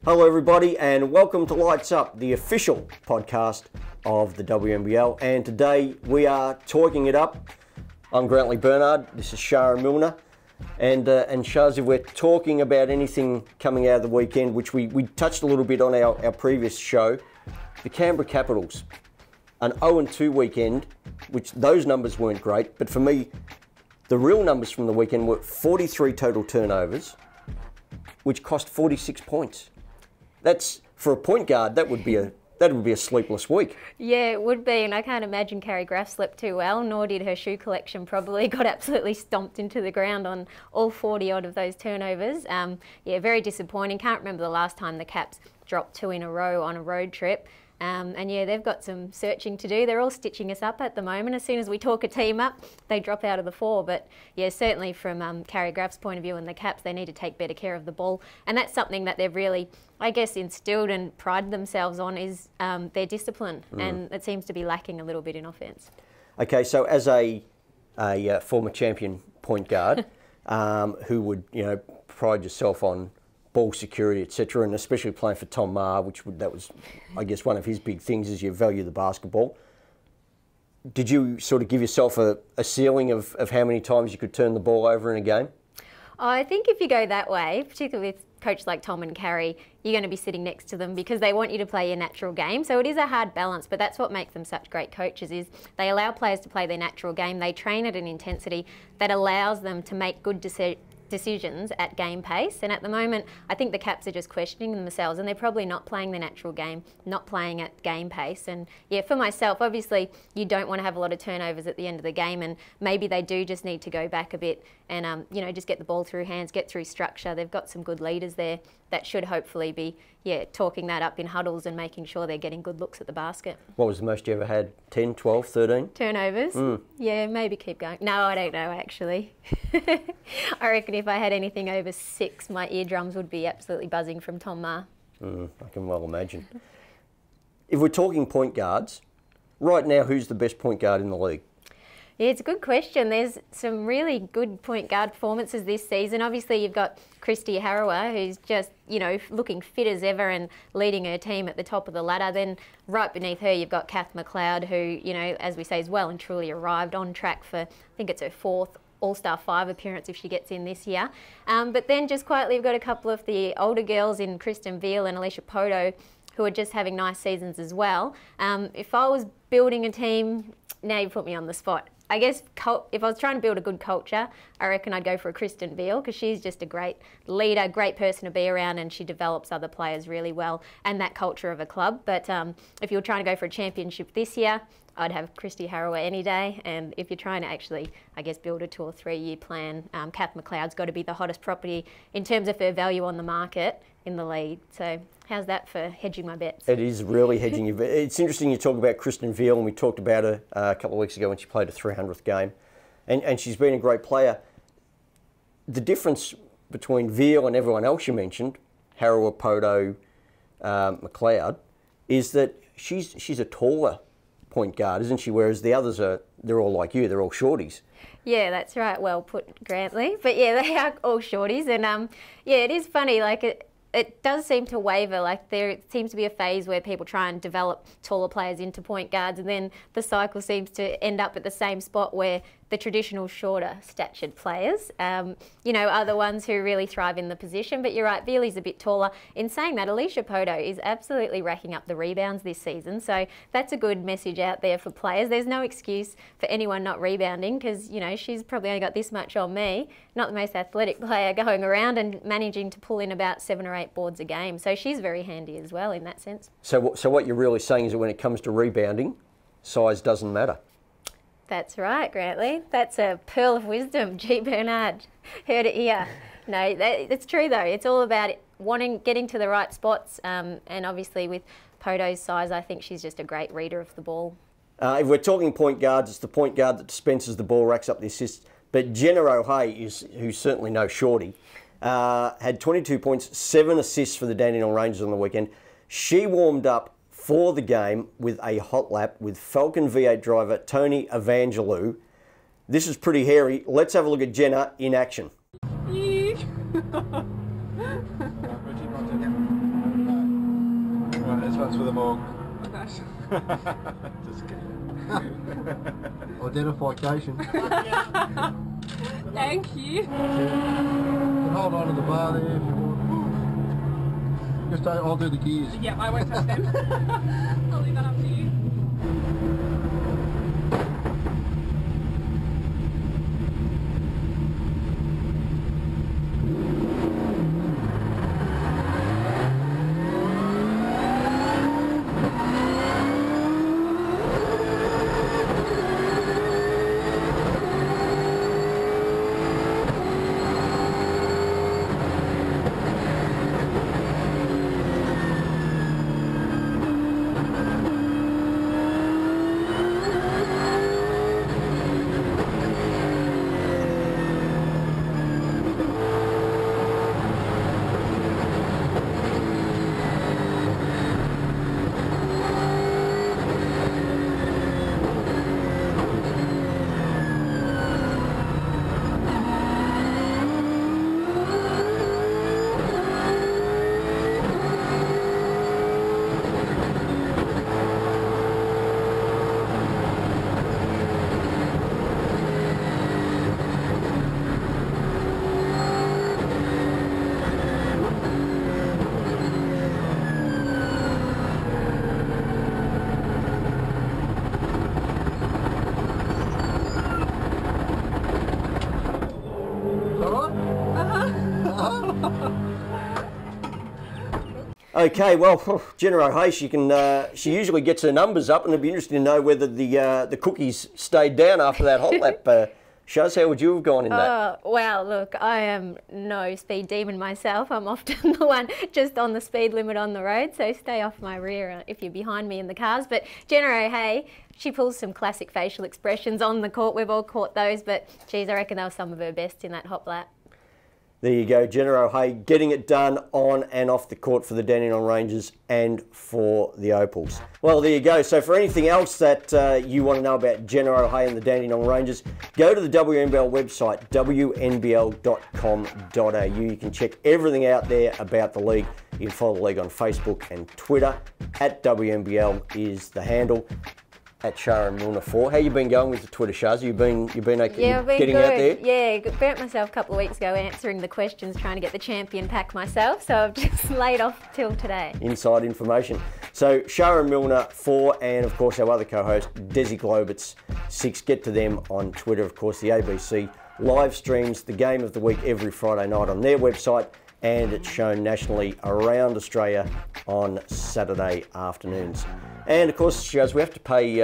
Hello everybody and welcome to Lights Up, the official podcast of the WNBL, and today we are talking it up. I'm Grantley Bernard, this is Sharin Milner, and Shaz, if we're talking about anything coming out of the weekend, which we touched a little bit on our previous show, the Canberra Capitals, an 0-2 weekend, which those numbers weren't great, but for me, the real numbers from the weekend were 43 total turnovers, which cost 46 points. That's, for a point guard, that would be a sleepless week. Yeah, it would be, and I can't imagine Carrie Graf slept too well, nor did her shoe collection probably. Got absolutely stomped into the ground on all 40 odd of those turnovers. Yeah, very disappointing. Can't remember the last time the Caps dropped 2 in a row on a road trip. And yeah, they've got some searching to do. They're all stitching us up at the moment. As soon as we talk a team up, they drop out of the 4. But yeah, certainly from Carrie Graf's point of view and the Caps, they need to take better care of the ball. And that's something that they've really, I guess, instilled and prided themselves on is their discipline. And it seems to be lacking a little bit in offence. Okay, so as a former champion point guard who would, pride yourself on ball security, etc., and especially playing for Tom Maher, that was, I guess, one of his big things is you value the basketball. Did you sort of give yourself a ceiling of how many times you could turn the ball over in a game? I think if you go that way, particularly with coaches like Tom and Carrie, you're going to be sitting next to them because they want you to play your natural game. So it is a hard balance, but that's what makes them such great coaches is they allow players to play their natural game. They train at an intensity that allows them to make good decisions at game pace, and at the moment I think the Caps are just questioning themselves and they're probably not playing the natural game, not playing at game pace. And yeah, for myself, obviously you don't want to have a lot of turnovers at the end of the game, and maybe they do just need to go back a bit and just get the ball through hands, get through structure. They've got some good leaders there that should hopefully be talking that up in huddles and making sure they're getting good looks at the basket. What was the most you ever had? 10, 12, 13? Turnovers? Yeah, maybe keep going. No, I don't know actually. I reckon if I had anything over 6, my eardrums would be absolutely buzzing from Tom Maher. I can well imagine. If we're talking point guards, right now who's the best point guard in the league? Yeah, it's a good question. There's some really good point guard performances this season. Obviously, you've got Christy Harrower, who's just, looking fit as ever and leading her team at the top of the ladder. Then right beneath her, you've got Kath McLeod, who, as we say, is well and truly arrived on track for, I think it's her 4th All-Star 5 appearance if she gets in this year. But then just quietly, we've got a couple of the older girls in Kristen Veal and Alicia Poto, who are just having nice seasons as well. If I was building a team, now you put me on the spot. I guess if I was trying to build a good culture, I reckon I'd go for a Kristen Veal because she's just a great leader, great person to be around, and she develops other players really well and that culture of a club. But if you're trying to go for a championship this year, I'd have Christy Harrower any day. And if you're trying to actually, I guess, build a 2 or 3 year plan, Kath McLeod's got to be the hottest property in terms of her value on the market in the league. So how's that for hedging my bets? It is really hedging your bets. It's interesting you talk about Kristen Veal, and we talked about her a couple of weeks ago when she played her 300th game. And she's been a great player. The difference between Veal and everyone else you mentioned, Harrower, Poto, McLeod, is that she's a taller point guard, isn't she? Whereas the others they're all like you, they're all shorties. Yeah, that's right. Well put, Grantley. But yeah, they are all shorties, and yeah, it is funny. Like it does seem to waver. Like there seems to be a phase where people try and develop taller players into point guards, and then the cycle seems to end up at the same spot where the traditional shorter statured players, are the ones who really thrive in the position. But you're right, Veal's a bit taller. In saying that, Alicia Poto is absolutely racking up the rebounds this season. So that's a good message out there for players. There's no excuse for anyone not rebounding because, she's probably only got this much on me. Not the most athletic player going around and managing to pull in about 7 or 8 boards a game. So she's very handy as well in that sense. So what you're really saying is that when it comes to rebounding, size doesn't matter. That's right, Grantley. That's a pearl of wisdom. G. Bernard. Heard it here. No, it's true though. It's all about getting to the right spots. And obviously with Poto's size, I think she's just a great reader of the ball. If we're talking point guards, it's the point guard that dispenses the ball, racks up the assists. But Jenna O'Hea, who's certainly no shorty, had 22 points, 7 assists for the Dandenong Rangers on the weekend. She warmed up for the game with a hot lap with Falcon V8 driver Tony Evangelou. This is pretty hairy. Let's have a look at Jenna in action. for the morgue. Oh gosh. Just kidding. Identification. Thank you. Can hold on to the bar there if you want. Just I'll do the gears. Yeah, I won't touch them. I'll leave that up to you. Okay, well, Jenna O'Hea, she usually gets her numbers up, and it'd be interesting to know whether the cookies stayed down after that hot lap. Shaz, how would you have gone in that? Oh, well, look, I am no speed demon myself. I'm often the one just on the speed limit on the road, so stay off my rear if you're behind me in the cars. But Jenna O'Hea, she pulls some classic facial expressions on the court. We've all caught those, but geez, I reckon they were some of her best in that hot lap. There you go, Jenna O'Hea getting it done on and off the court for the Dandenong Rangers and for the Opals. Well, there you go. So for anything else that you want to know about Jenna O'Hea and the Dandenong Rangers, go to the WNBL website, wnbl.com.au. You can check everything out there about the league. You can follow the league on Facebook and Twitter. At WNBL is the handle. At Sharin Milner 4. How you been going with the Twitter, Shaz? You've been okay, yeah, I've been getting good. out there? Yeah, burnt myself a couple of weeks ago answering the questions, trying to get the champion pack myself, so I've just laid off till today. Inside information. So Sharin Milner 4 and of course our other co-host Desi Globitz 6. Get to them on Twitter. Of course the ABC live streams the game of the week every Friday night on their website, and it's shown nationally around Australia on Saturday afternoons. And of course, Shaz, we have to pay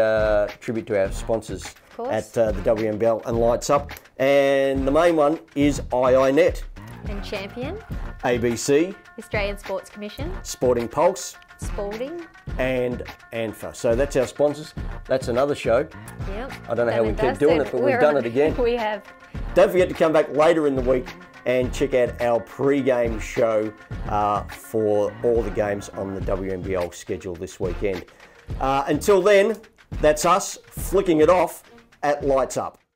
tribute to our sponsors at the WNBL and Lights Up. And the main one is IINet. And Champion. ABC. Australian Sports Commission. Sporting Pulse. Sporting. And ANFA. So that's our sponsors. That's another show. Yep. I don't know how we keep doing it, but we've done it again. We have. Don't forget to come back later in the week and check out our pre-game show for all the games on the WNBL schedule this weekend. Until then, that's us flicking it off at Lights Up.